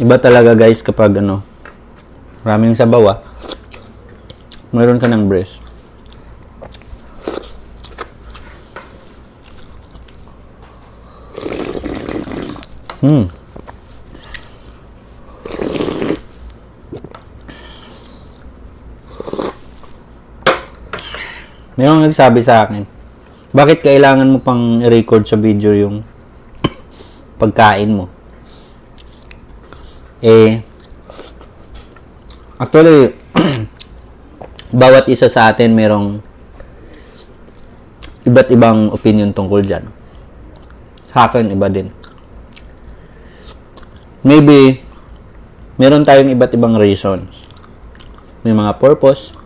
Iba talaga guys kapag ano, maraming sabaw mayroon ka ng breast. Mayroong nagsabi sa akin, bakit kailangan mo pang i-record sa video yung pagkain mo? Actually, bawat isa sa atin merong iba't ibang opinion tungkol dyan. Sa akin, iba din. Maybe, meron tayong iba't ibang reasons. May mga purpose.